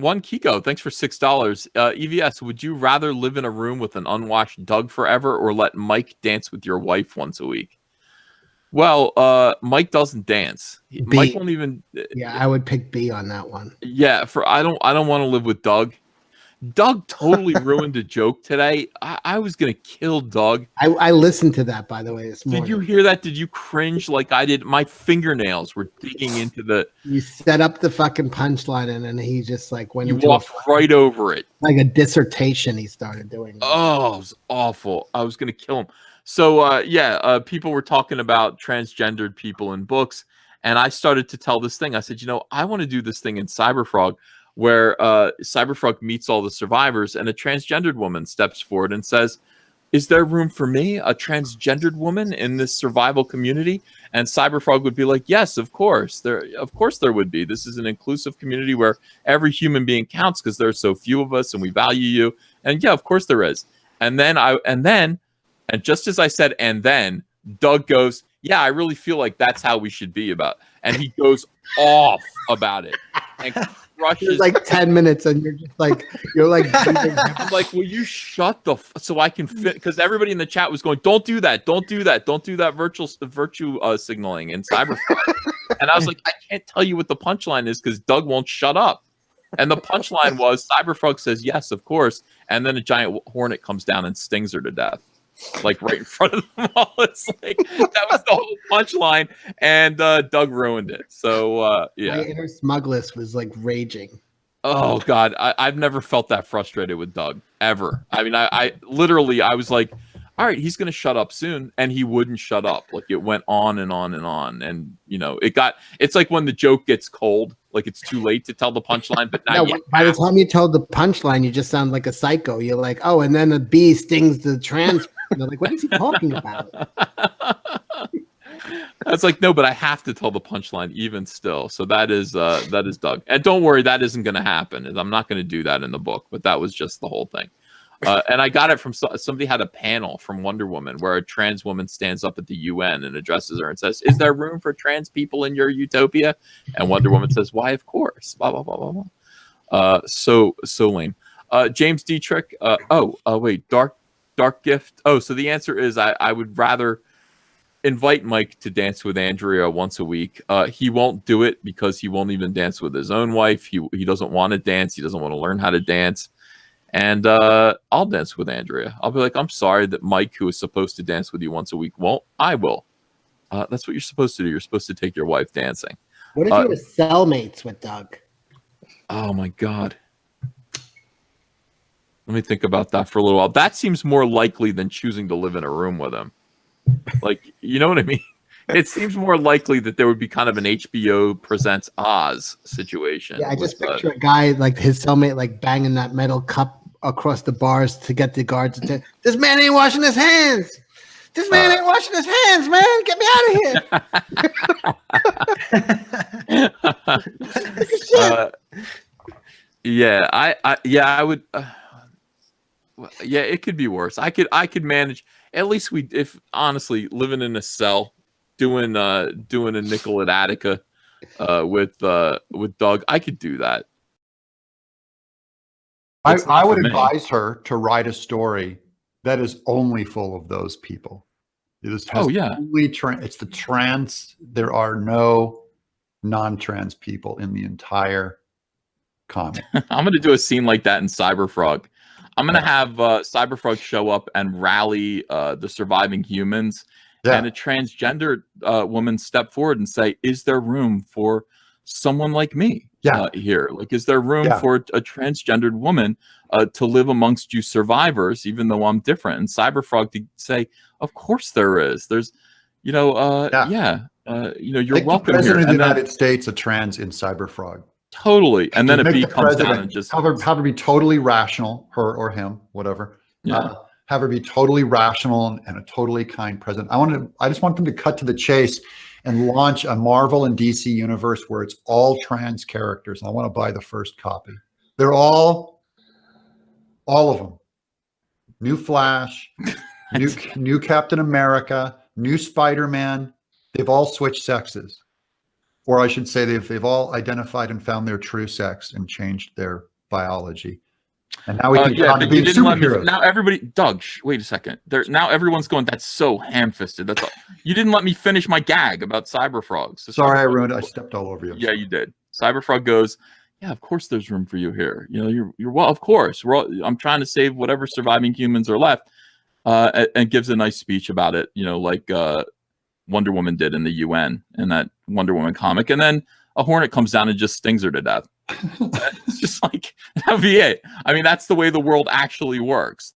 one Kiko, thanks for $6. EVS, would you rather live in a room with an unwashed Doug forever or let Mike dance with your wife once a week? Well, Mike doesn't dance. Mike won't even. Yeah, I would pick B on that one. Yeah, I don't want to live with Doug. Doug totally ruined a joke today. I was gonna kill Doug. I listened to that, by the way, this morning. Did you hear that? Did you cringe like I did? My fingernails were digging into the. You set up the fucking punchline, and then he just like went. You walked right over it, like a dissertation. He started doing. Oh, it was awful. I was gonna kill him. So people were talking about transgendered people in books, and I started to tell this thing. I said, I want to do this thing in CyberFrog where CyberFrog meets all the survivors, and a transgendered woman steps forward and says, is there room for me, a transgendered woman, in this survival community? And CyberFrog would be like, yes, of course. There would be. This is an inclusive community where every human being counts because there are so few of us and we value you. And yeah, of course there is. And just as I said, and then Doug goes, yeah, I really feel like that's how we should be about. And he goes off about it and crushes. It's like 10 minutes, and you're like, I'm like, will you shut the so I can fit? Because everybody in the chat was going, don't do that, don't do that, don't do that virtue signaling in CyberFrog. And I was like, I can't tell you what the punchline is because Doug won't shut up. And the punchline was CyberFrog says yes, of course, and then a giant hornet comes down and stings her to death. Like right in front of them all. It's like that was the whole punchline, and Doug ruined it. So yeah, my inner Smugless was like raging. Oh God, I've never felt that frustrated with Doug ever. I mean, I literally was like, all right, he's gonna shut up soon, and he wouldn't shut up. Like it went on and on and on, and it's like when the joke gets cold, like it's too late to tell the punchline. But now by the time you tell the punchline, you just sound like a psycho. You're like, oh, and then a bee stings the trans. They're like, what is he talking about? That's like, no, but I have to tell the punchline even still. So that is Doug. And don't worry, that isn't going to happen. I'm not going to do that in the book, but that was just the whole thing. And I got it from somebody had a panel from Wonder Woman where a trans woman stands up at the UN and addresses her and says, is there room for trans people in your utopia? And Wonder Woman says, why, of course. Blah, blah, blah, blah, blah. So lame. James Dietrich. Wait, Dark Gift. Oh, so the answer is I would rather invite Mike to dance with Andrea once a week. He won't do it because he won't even dance with his own wife. He doesn't want to dance. He doesn't want to learn how to dance. And I'll dance with Andrea. I'll be like, I'm sorry that Mike, who is supposed to dance with you once a week, won't. I will. That's what you're supposed to do. You're supposed to take your wife dancing. What if you were cellmates with Doug? Oh my God. Let me think about that for a little while. That seems more likely than choosing to live in a room with him. Like, you know what I mean? It seems more likely that there would be kind of an HBO presents Oz situation. Yeah, I just picture a guy like his cellmate like banging that metal cup across the bars to get the guards to this man ain't washing his hands. This man ain't washing his hands, man. Get me out of here. I would. Yeah, it could be worse. I could manage. At least if honestly living in a cell, doing a nickel at Attica, with Doug, I could do that. I would advise her to write a story that is only full of those people. It's the trans. There are no non-trans people in the entire comic. I'm going to do a scene like that in CyberFrog. I'm going to have CyberFrog show up and rally the surviving humans, and a transgender woman step forward and say, is there room for someone like me here? Like, is there room for a transgendered woman to live amongst you survivors, even though I'm different? And CyberFrog to say, of course there is. There's, you're welcome here. The President of the United States, a trans in CyberFrog. Totally. And then a bee comes down and just have her be totally rational, her or him, whatever. Yeah. Have her be totally rational and a totally kind president. I just want them to cut to the chase and launch a Marvel and DC universe where it's all trans characters. And I want to buy the first copy. They're all of them. New Flash, new Captain America, new Spider-Man. They've all switched sexes. or I should say they've all identified and found their true sex and changed their biology. And now we can get on to being superheroes. Now everybody, Doug, wait a second. Now everyone's going, that's so ham-fisted. That's all. You didn't let me finish my gag about cyberfrogs. So sorry, I ruined it. I stepped all over you. Yeah, you did. Cyberfrog goes, yeah, of course there's room for you here. You know, you're well, of course. I'm trying to save whatever surviving humans are left, and gives a nice speech about it. You know, like Wonder Woman did in the UN in that Wonder Woman comic, and then a hornet comes down and just stings her to death. It's just like, that'd be it. I mean, that's the way the world actually works.